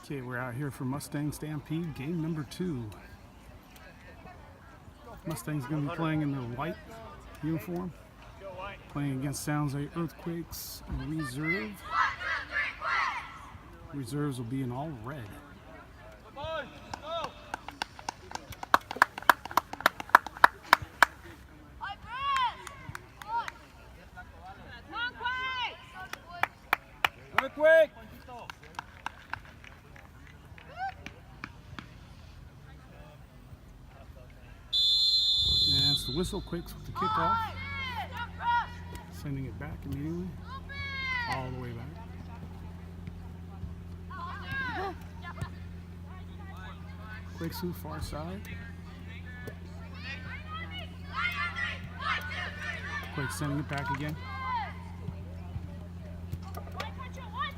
Okay, we're out here for Mustang Stampede, game number 2. Mustang's going to be playing in their white uniform, playing against Sounds like Earthquakes and Reserve. Reserves will be in all red. Quick! And it's the whistle Quakes with the kickoff. Sending it back immediately. All the way back. Quakes to the far side. Quakes sending it back again.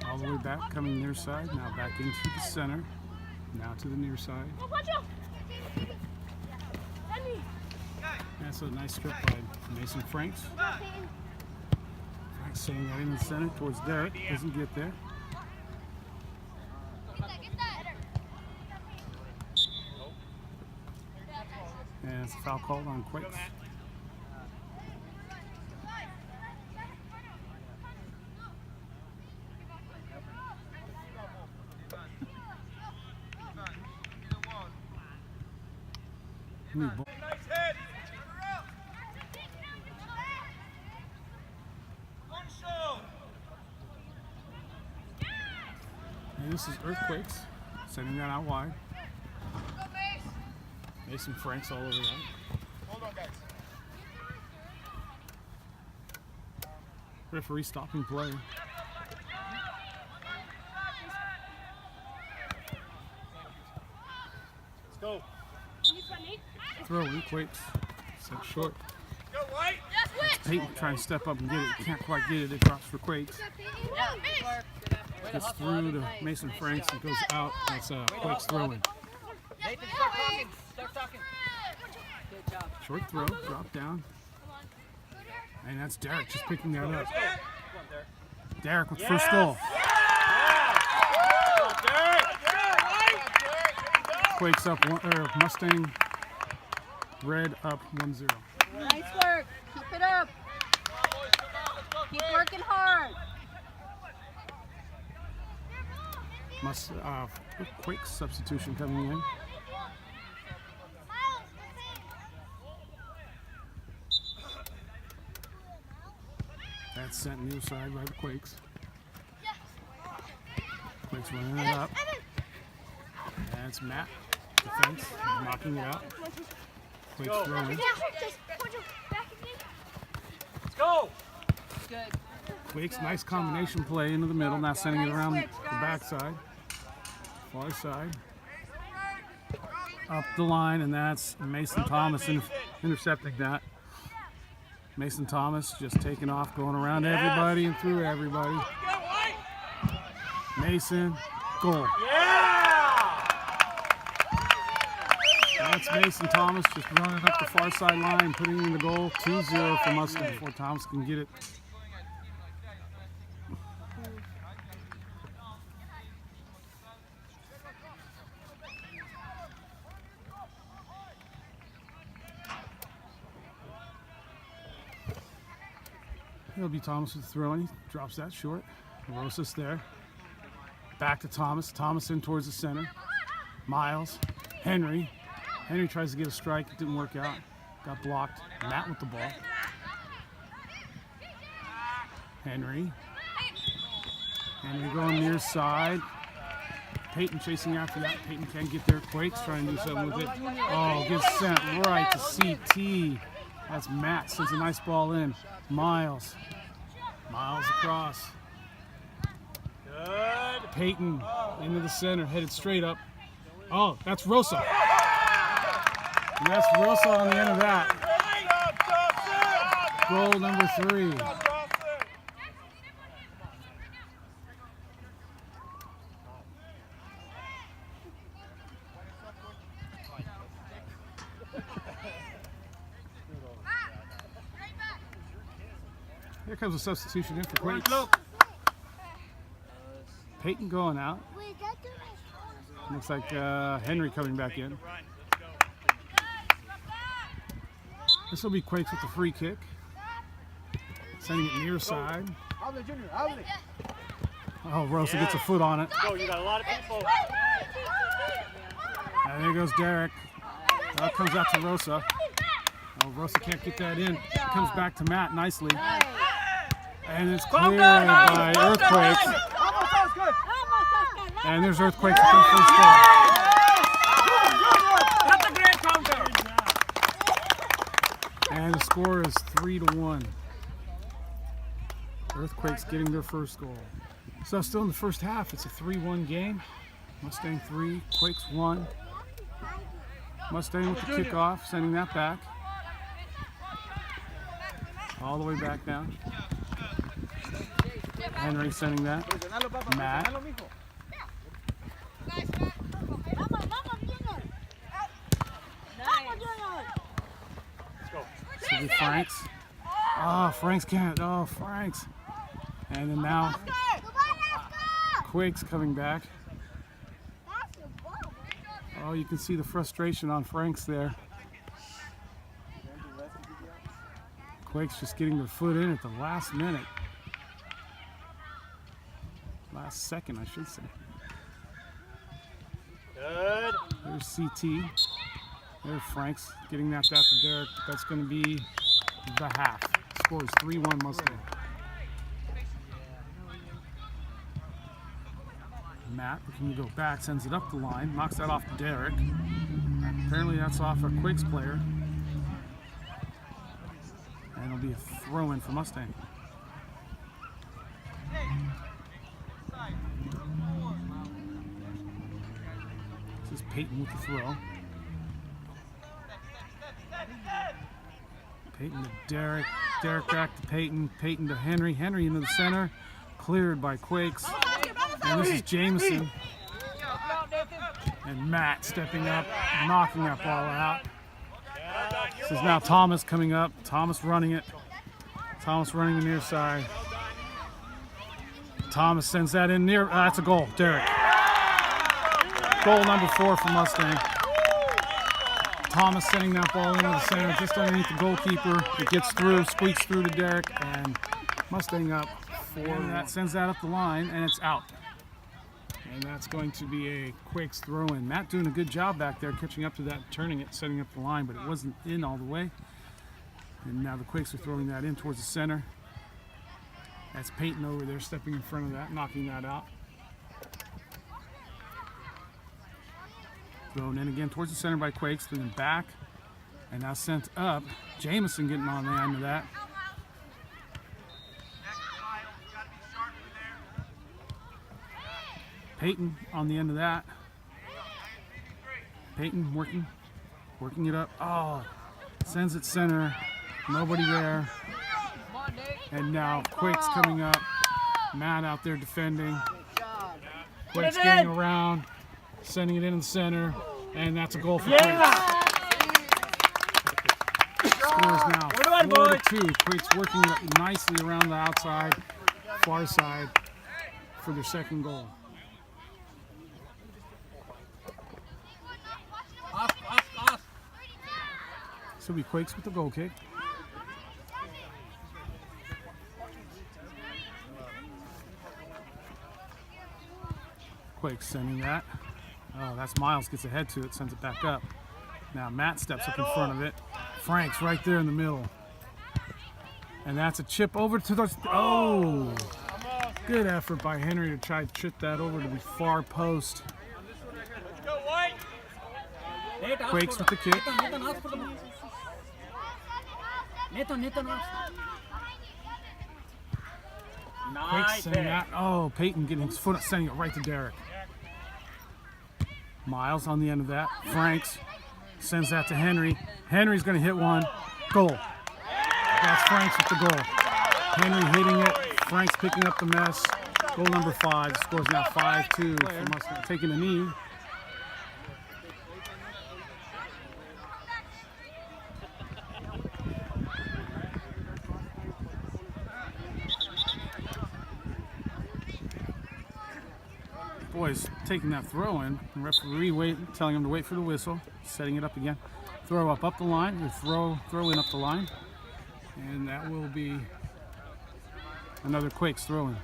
All the way back, coming near side. Now back into the center. Now to the near side. That's a nice strip by Mason Franks. Franks sending that in the center towards Derek. Doesn't get there. And it's a foul called on Quakes. New ball. And this is Earthquakes, sending that out wide. Mason Franks all over that. Hold on, guys. Referee stopping play. Let's go. Throw in Quakes. Set short. Go, White. Peyton trying to step up and get it. Can't quite get it. It drops for Quakes. Gets through to Mason Franks and goes out. That's Quakes throwing. Start talking. Good job. Short throw, drop down. And that's Derek just picking that up. Derek with first goal. Quakes up, Mustang Red up 1-0. Nice work. Keep it up. Keep working hard. Quakes substitution coming in. That's sent near side by the Quakes. Quakes running it up. That's Matt, defense, knocking it out. Quakes throwing. Let's go. Good. Quakes, nice combination play into the middle, now sending it around the backside. Far side. Up the line, and that's Mason Thomas intercepting that. Mason Thomas just taking off, going around everybody and through everybody. Mason, goal. That's Mason Thomas just running up the far side line, putting in the goal. 2-0 for Mustang before Thomas can get it. It'll be Thomas with the throw, and he drops that short. Rosas there. Back to Thomas. Thomas in towards the center. Miles. Henry. Henry tries to get a strike. It didn't work out. Got blocked. Matt with the ball. Henry. Henry going near side. Peyton chasing after that. Peyton can't get there. Quakes trying to do something with it. Oh, gets sent right to CT. That's Matt. Sends a nice ball in. Miles. Miles across. Good. Peyton into the center, headed straight up. Oh, that's Rosa. And that's Rosa on the end of that. Goal number 3. Here comes a substitution in for Quakes. Peyton going out. Looks like Henry coming back in. This will be Quakes with the free kick. Sending it near side. Oh, Rosa gets a foot on it. Go, you got a lot of people. And there goes Derek. That comes out to Rosa. Oh, Rosa can't get that in. It comes back to Matt nicely. And it's cleared by Earthquakes. And there's Earthquakes at their first goal. That's a great counter. And the score is 3-1. Earthquakes getting their first goal. So still in the first half, it's a 3-1 game. Mustang 3, Quakes 1. Mustang with the kickoff, sending that back. All the way back down. Henry sending that. Matt. So the Franks. Oh, Franks can't. Oh, Franks. And then now Quakes coming back. Oh, you can see the frustration on Franks there. Quakes just getting their foot in at the last minute. Last second, I should say. Good. There's CT. There's Franks getting that out to Derek. That's going to be the half. Score is 3-1 Mustang. Matt looking to go back, sends it up the line, knocks that off to Derek. Apparently that's off a Quakes player. And it'll be a throw-in for Mustang. This is Peyton with the throw. Peyton to Derek. Derek back to Peyton. Peyton to Henry. Henry into the center. Cleared by Quakes. And this is Jameson. And Matt stepping up, knocking that ball out. This is now Thomas coming up. Thomas running it. Thomas running the near side. Thomas sends that in near. That's a goal. Derek. Goal number 4 for Mustang. Thomas sending that ball into the center, just underneath the goalkeeper. It gets through, squeaks through to Derek, and Mustang up 4. That sends that up the line, and it's out. And that's going to be a Quakes throw-in. Matt doing a good job back there, catching up to that, turning it, setting up the line, but it wasn't in all the way. And now the Quakes are throwing that in towards the center. That's Peyton over there, stepping in front of that, knocking that out. Thrown in again towards the center by Quakes, then back, and now sent up. Jameson getting on the end of that. Peyton on the end of that. Peyton working it up. Oh, sends it center. Nobody there. And now Quakes coming up. Matt out there defending. Quakes getting around, sending it in the center, and that's a goal for Quakes. Scores now 4-2. Quakes working it nicely around the outside, far side for their second goal. So we Quakes with the goal kick. Quakes sending that. Oh, that's Miles gets ahead to it, sends it back up. Now Matt steps up in front of it. Frank's right there in the middle. And that's a chip over to the... Oh! Good effort by Henry to try to chip that over to the far post. Quakes with the kick. Quakes sending that. Oh, Peyton getting his foot, sending it right to Derek. Miles on the end of that. Franks sends that to Henry. Henry's going to hit one. Goal. That's Franks with the goal. Henry hitting it. Franks picking up the mess. Goal number 5. The score's now 5-2 for Mustang. Taking a knee. Boys taking that throw in. The referee telling him to wait for the whistle. Setting it up again. Throw up the line. Or throw in up the line. And that will be another Quakes throw in.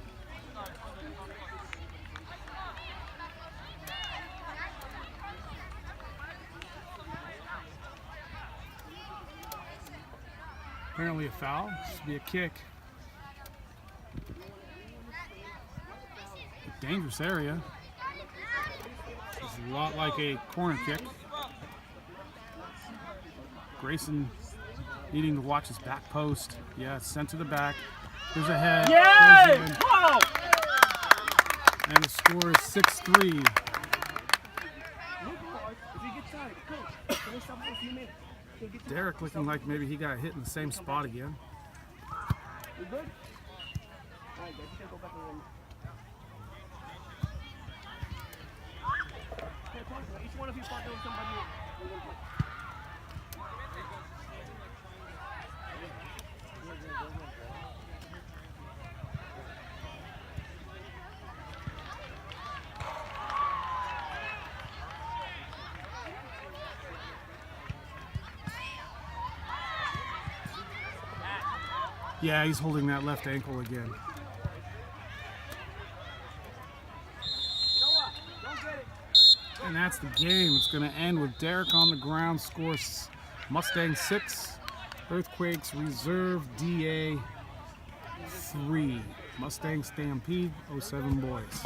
Apparently a foul. Should be a kick. Dangerous area. It's a lot like a corner kick. Grayson needing to watch his back post. Yeah, it's sent to the back. There's a head. Yay! Goes in. Whoa! And the score is 6-3. Derek looking like maybe he got hit in the same spot again. You good? Alright, guys, you can go back and each one of you partner with somebody. Yeah, he's holding that left ankle again. And that's the game. It's going to end with Derek on the ground. Scores Mustang 6, Earthquakes Reserve DA 3. Mustang Stampede 07 boys.